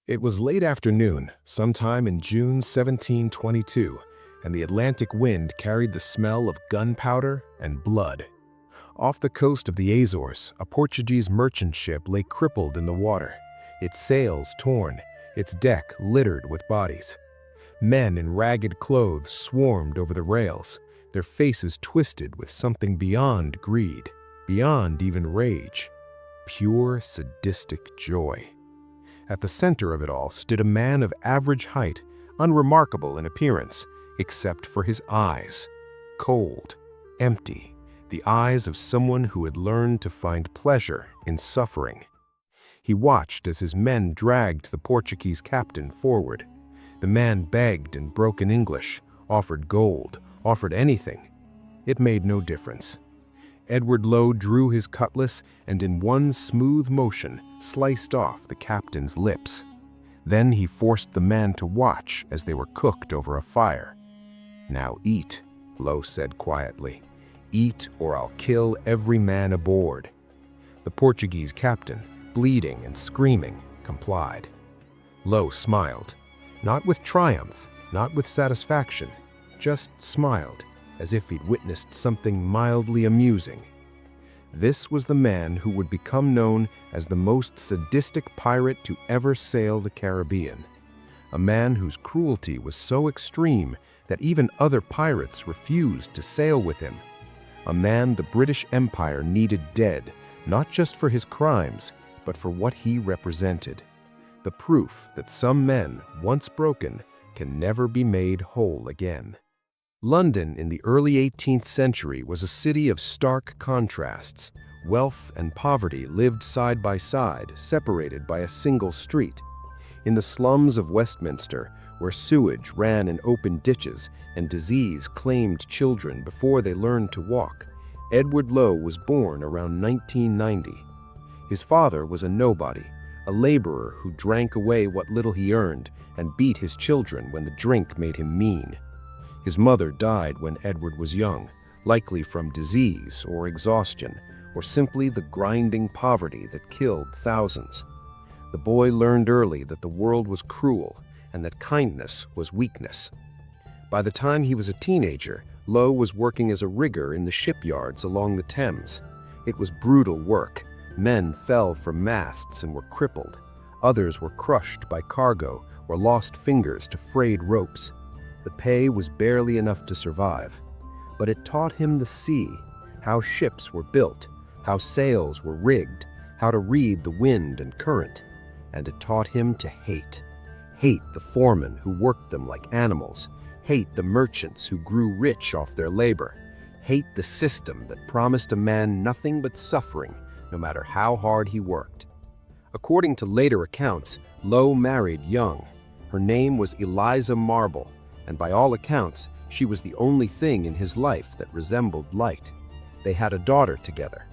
It was late afternoon, sometime in June 1722, and the Atlantic wind carried the smell of gunpowder and blood. Off the coast of the Azores, a Portuguese merchant ship lay crippled in the water, its sails torn, its deck littered with bodies. Men in ragged clothes swarmed over the rails, their faces twisted with something beyond greed, beyond even rage, pure sadistic joy. At the center of it all stood a man of average height, unremarkable in appearance, except for his eyes. Cold, empty, the eyes of someone who had learned to find pleasure in suffering. He watched as his men dragged the Portuguese captain forward. The man begged in broken English, offered gold, offered anything. It made no difference. Edward Lowe drew his cutlass and in one smooth motion sliced off the captain's lips. Then he forced the man to watch as they were cooked over a fire. "Now eat," Lowe said quietly. "Eat or I'll kill every man aboard." The Portuguese captain, bleeding and screaming, complied. Lowe smiled, not with triumph, not with satisfaction, just smiled, as if he'd witnessed something mildly amusing. This was the man who would become known as the most sadistic pirate to ever sail the Caribbean. A man whose cruelty was so extreme that even other pirates refused to sail with him. A man the British Empire needed dead, not just for his crimes, but for what he represented. The proof that some men, once broken, can never be made whole again. London in the early 18th century was a city of stark contrasts. Wealth and poverty lived side by side, separated by a single street. In the slums of Westminster, where sewage ran in open ditches and disease claimed children before they learned to walk, Edward Lowe was born around 1990. His father was a nobody, a laborer who drank away what little he earned and beat his children when the drink made him mean. His mother died when Edward was young, likely from disease or exhaustion, or simply the grinding poverty that killed thousands. The boy learned early that the world was cruel and that kindness was weakness. By the time he was a teenager, Lowe was working as a rigger in the shipyards along the Thames. It was brutal work. Men fell from masts and were crippled. Others were crushed by cargo or lost fingers to frayed ropes. The pay was barely enough to survive, but it taught him the sea, how ships were built, how sails were rigged, how to read the wind and current, and it taught him to hate. Hate the foremen who worked them like animals, hate the merchants who grew rich off their labor, hate the system that promised a man nothing but suffering, no matter how hard he worked. According to later accounts, Lowe married young. Her name was Eliza Marble, and by all accounts, she was the only thing in his life that resembled light. They had a daughter together.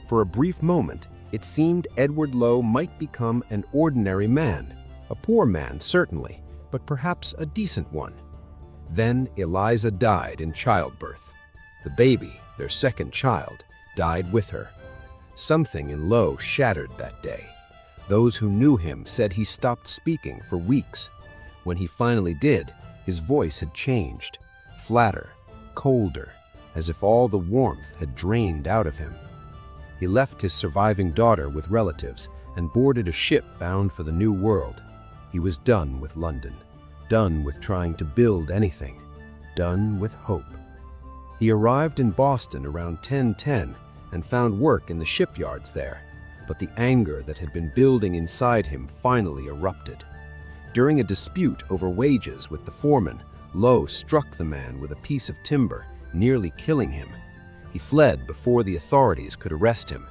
For a brief moment, it seemed Edward Lowe might become an ordinary man, a poor man certainly, but perhaps a decent one. Then Eliza died in childbirth. The baby, their second child, died with her. Something in Lowe shattered that day. Those who knew him said he stopped speaking for weeks. When he finally did, his voice had changed, flatter, colder, as if all the warmth had drained out of him. He left his surviving daughter with relatives and boarded a ship bound for the New World. He was done with London, done with trying to build anything, done with hope. He arrived in Boston around 10:10 and found work in the shipyards there, but the anger that had been building inside him finally erupted. During a dispute over wages with the foreman, Lowe struck the man with a piece of timber, nearly killing him. He fled before the authorities could arrest him,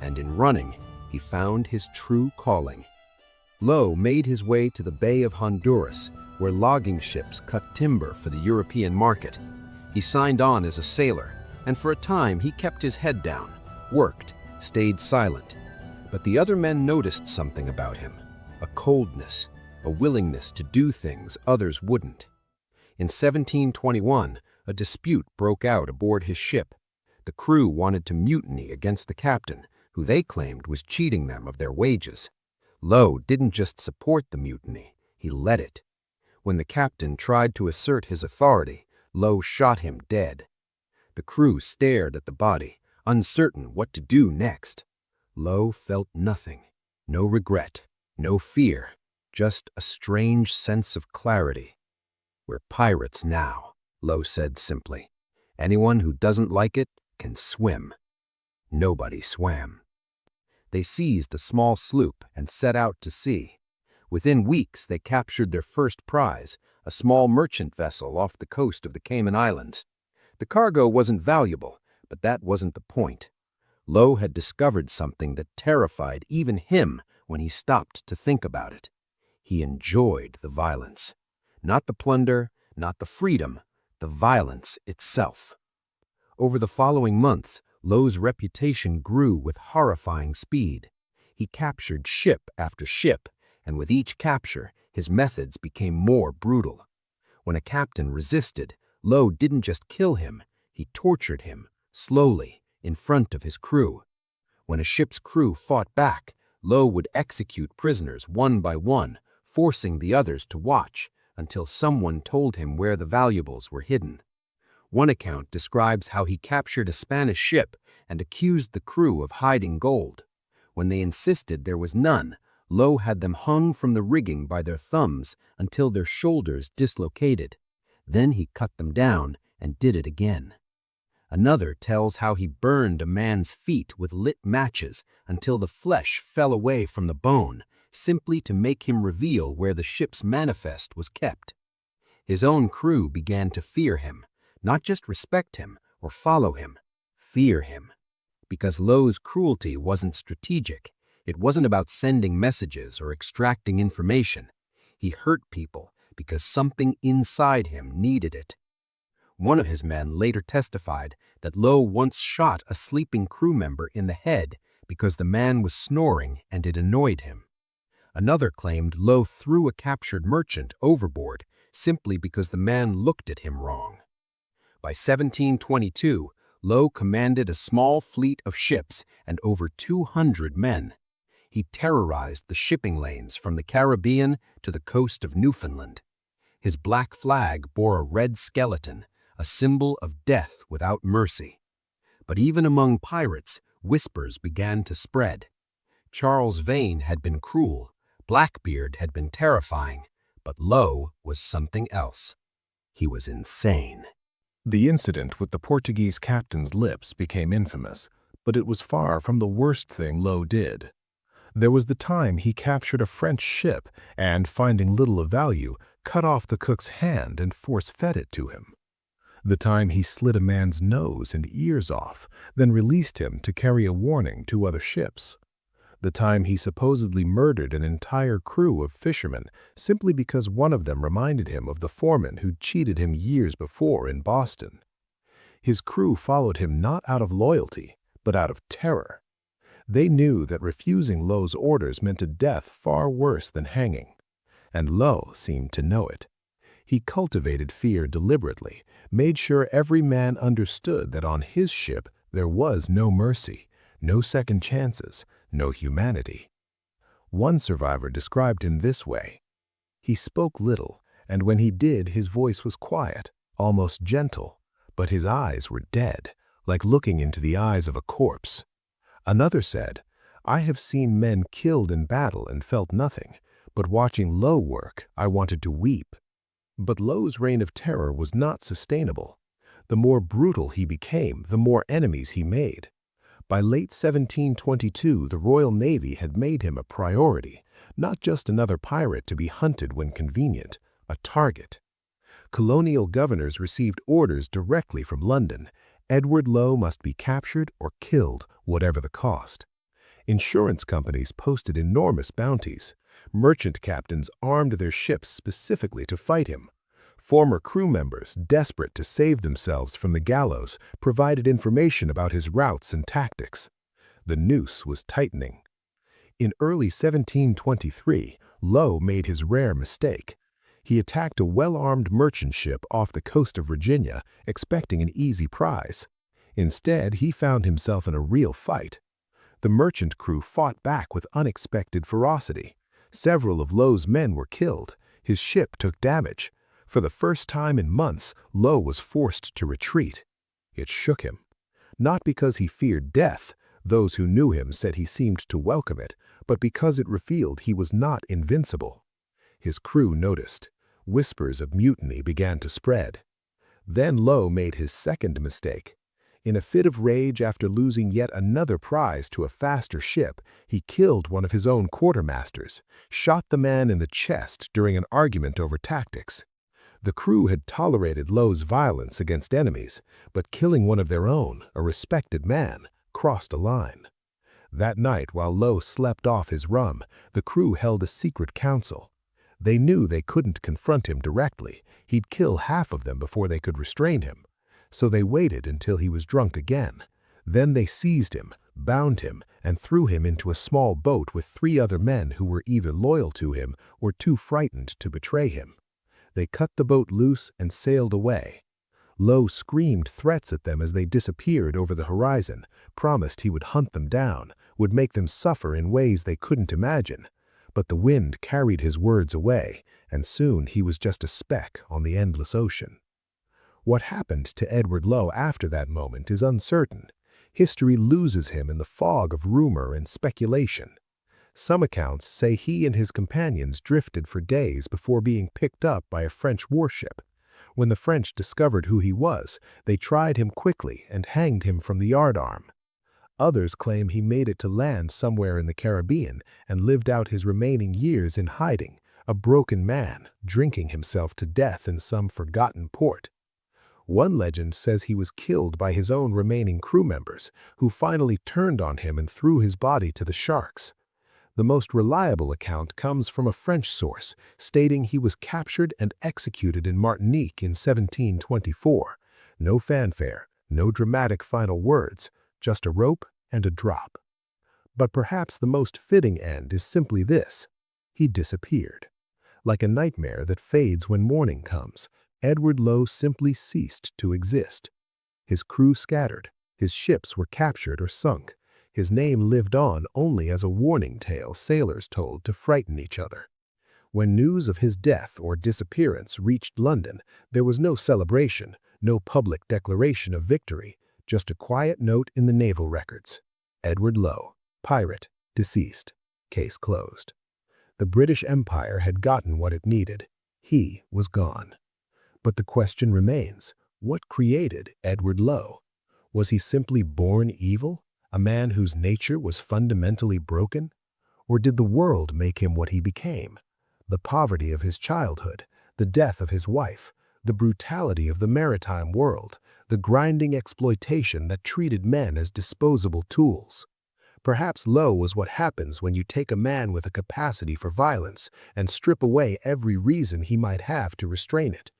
and in running, he found his true calling. Lowe made his way to the Bay of Honduras, where logging ships cut timber for the European market. He signed on as a sailor, and for a time he kept his head down, worked, stayed silent. But the other men noticed something about him, a coldness, a willingness to do things others wouldn't. In 1721, a dispute broke out aboard his ship. The crew wanted to mutiny against the captain, who they claimed was cheating them of their wages. Low didn't just support the mutiny, he led it. When the captain tried to assert his authority, Low shot him dead. The crew stared at the body, uncertain what to do next. Low felt nothing, no regret, no fear, just a strange sense of clarity. "We're pirates now," Low said simply. "Anyone who doesn't like it can swim." Nobody swam. They seized a small sloop and set out to sea. Within weeks, they captured their first prize, a small merchant vessel off the coast of the Cayman Islands. The cargo wasn't valuable, but that wasn't the point. Low had discovered something that terrified even him when he stopped to think about it. He enjoyed the violence. Not the plunder, not the freedom, the violence itself. Over the following months, Low's reputation grew with horrifying speed. He captured ship after ship, and with each capture, his methods became more brutal. When a captain resisted, Low didn't just kill him, he tortured him, slowly, in front of his crew. When a ship's crew fought back, Low would execute prisoners one by one, forcing the others to watch until someone told him where the valuables were hidden. One account describes how he captured a Spanish ship and accused the crew of hiding gold. When they insisted there was none, Low had them hung from the rigging by their thumbs until their shoulders dislocated. Then he cut them down and did it again. Another tells how he burned a man's feet with lit matches until the flesh fell away from the bone, simply to make him reveal where the ship's manifest was kept. His own crew began to fear him, not just respect him or follow him, fear him. Because Low's cruelty wasn't strategic. It wasn't about sending messages or extracting information. He hurt people because something inside him needed it. One of his men later testified that Low once shot a sleeping crew member in the head because the man was snoring and it annoyed him. Another claimed Low threw a captured merchant overboard simply because the man looked at him wrong. By 1722, Low commanded a small fleet of ships and over 200 men. He terrorized the shipping lanes from the Caribbean to the coast of Newfoundland. His black flag bore a red skeleton, a symbol of death without mercy. But even among pirates, whispers began to spread. Charles Vane had been cruel, Blackbeard had been terrifying, but Low was something else. He was insane. The incident with the Portuguese captain's lips became infamous, but it was far from the worst thing Low did. There was the time he captured a French ship and, finding little of value, cut off the cook's hand and force-fed it to him. The time he slit a man's nose and ears off, then released him to carry a warning to other ships. The time he supposedly murdered an entire crew of fishermen simply because one of them reminded him of the foreman who'd cheated him years before in Boston. His crew followed him not out of loyalty, but out of terror. They knew that refusing Low's orders meant a death far worse than hanging, and Low seemed to know it. He cultivated fear deliberately, made sure every man understood that on his ship there was no mercy, no second chances, no humanity. One survivor described him this way: "He spoke little, and when he did, his voice was quiet, almost gentle, but his eyes were dead, like looking into the eyes of a corpse." Another said, "I have seen men killed in battle and felt nothing, but watching Low work, I wanted to weep." But Low's reign of terror was not sustainable. The more brutal he became, the more enemies he made. By late 1722, the Royal Navy had made him a priority, not just another pirate to be hunted when convenient, a target. Colonial governors received orders directly from London. Edward Low must be captured or killed, whatever the cost. Insurance companies posted enormous bounties. Merchant captains armed their ships specifically to fight him. Former crew members, desperate to save themselves from the gallows, provided information about his routes and tactics. The noose was tightening. In early 1723, Low made his rare mistake. He attacked a well-armed merchant ship off the coast of Virginia, expecting an easy prize. Instead, he found himself in a real fight. The merchant crew fought back with unexpected ferocity. Several of Lowe's men were killed. His ship took damage. For the first time in months, Lowe was forced to retreat. It shook him. Not because he feared death, those who knew him said he seemed to welcome it, but because it revealed he was not invincible. His crew noticed. Whispers of mutiny began to spread. Then Lowe made his second mistake. In a fit of rage after losing yet another prize to a faster ship, he killed one of his own quartermasters, shot the man in the chest during an argument over tactics. The crew had tolerated Lowe's violence against enemies, but killing one of their own, a respected man, crossed a line. That night, while Lowe slept off his rum, the crew held a secret council. They knew they couldn't confront him directly. He'd kill half of them before they could restrain him. So they waited until he was drunk again. Then they seized him, bound him, and threw him into a small boat with 3 other men who were either loyal to him or too frightened to betray him. They cut the boat loose and sailed away. Lowe screamed threats at them as they disappeared over the horizon, promised he would hunt them down, would make them suffer in ways they couldn't imagine. But the wind carried his words away, and soon he was just a speck on the endless ocean. What happened to Edward Lowe after that moment is uncertain. History loses him in the fog of rumor and speculation. Some accounts say he and his companions drifted for days before being picked up by a French warship. When the French discovered who he was, they tried him quickly and hanged him from the yardarm. Others claim he made it to land somewhere in the Caribbean and lived out his remaining years in hiding, a broken man, drinking himself to death in some forgotten port. One legend says he was killed by his own remaining crew members, who finally turned on him and threw his body to the sharks. The most reliable account comes from a French source, stating he was captured and executed in Martinique in 1724. No fanfare, no dramatic final words, just a rope and a drop. But perhaps the most fitting end is simply this: he disappeared. Like a nightmare that fades when morning comes, Edward Lowe simply ceased to exist. His crew scattered, his ships were captured or sunk. His name lived on only as a warning tale sailors told to frighten each other. When news of his death or disappearance reached London, there was no celebration, no public declaration of victory, just a quiet note in the naval records. Edward Lowe, pirate, deceased. Case closed. The British Empire had gotten what it needed. He was gone. But the question remains, what created Edward Lowe? Was he simply born evil? A man whose nature was fundamentally broken? Or did the world make him what he became? The poverty of his childhood, the death of his wife, the brutality of the maritime world, the grinding exploitation that treated men as disposable tools. Perhaps Lowe was what happens when you take a man with a capacity for violence and strip away every reason he might have to restrain it.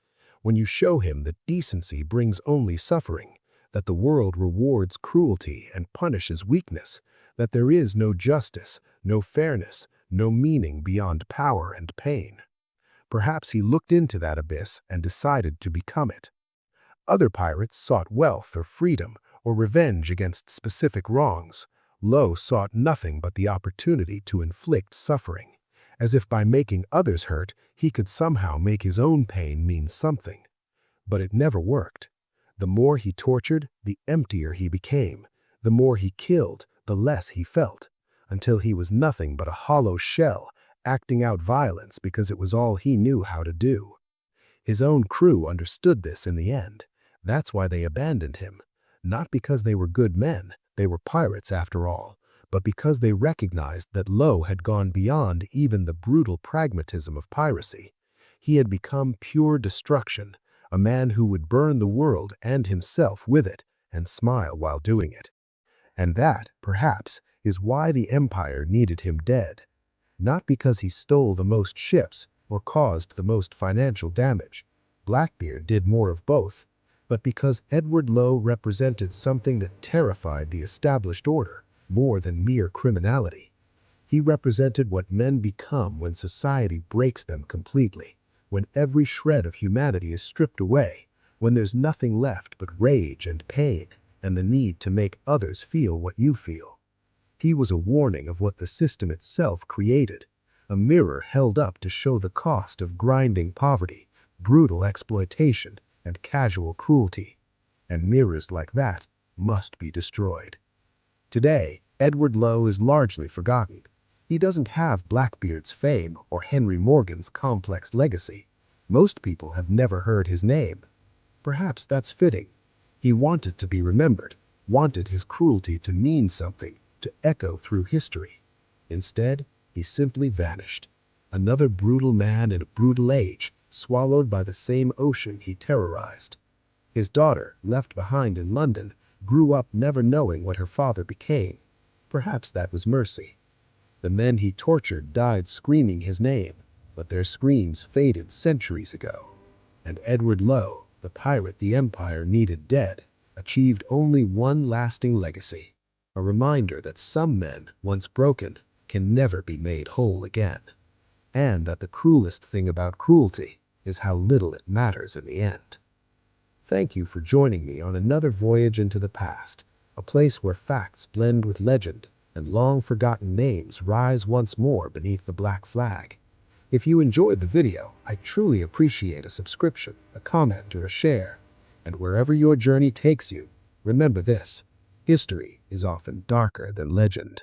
When you show him that decency brings only suffering, that the world rewards cruelty and punishes weakness, that there is no justice, no fairness, no meaning beyond power and pain. Perhaps he looked into that abyss and decided to become it. Other pirates sought wealth or freedom or revenge against specific wrongs. Lowe sought nothing but the opportunity to inflict suffering, as if by making others hurt, he could somehow make his own pain mean something. But it never worked. The more he tortured, the emptier he became. The more he killed, the less he felt, until he was nothing but a hollow shell, acting out violence because it was all he knew how to do. His own crew understood this in the end. That's why they abandoned him. Not because they were good men, they were pirates after all, but because they recognized that Lowe had gone beyond even the brutal pragmatism of piracy. He had become pure destruction, a man who would burn the world and himself with it, and smile while doing it. And that, perhaps, is why the Empire needed him dead. Not because he stole the most ships or caused the most financial damage. Blackbeard did more of both, but because Edward Lowe represented something that terrified the established order more than mere criminality. He represented what men become when society breaks them completely, when every shred of humanity is stripped away, when there's nothing left but rage and pain and the need to make others feel what you feel. He was a warning of what the system itself created, a mirror held up to show the cost of grinding poverty, brutal exploitation, and casual cruelty. And mirrors like that must be destroyed. Today, Edward Lowe is largely forgotten. He doesn't have Blackbeard's fame or Henry Morgan's complex legacy. Most people have never heard his name. Perhaps that's fitting. He wanted to be remembered, wanted his cruelty to mean something, to echo through history. Instead, he simply vanished. Another brutal man in a brutal age, swallowed by the same ocean he terrorized. His daughter, left behind in London, grew up never knowing what her father became. Perhaps that was mercy. The men he tortured died screaming his name, but their screams faded centuries ago. And Edward Lowe, the pirate the Empire needed dead, achieved only one lasting legacy, a reminder that some men, once broken, can never be made whole again. And that the cruelest thing about cruelty is how little it matters in the end. Thank you for joining me on another voyage into the past, a place where facts blend with legend and long-forgotten names rise once more beneath the black flag. If you enjoyed the video, I truly appreciate a subscription, a comment, or a share. And wherever your journey takes you, remember this: history is often darker than legend.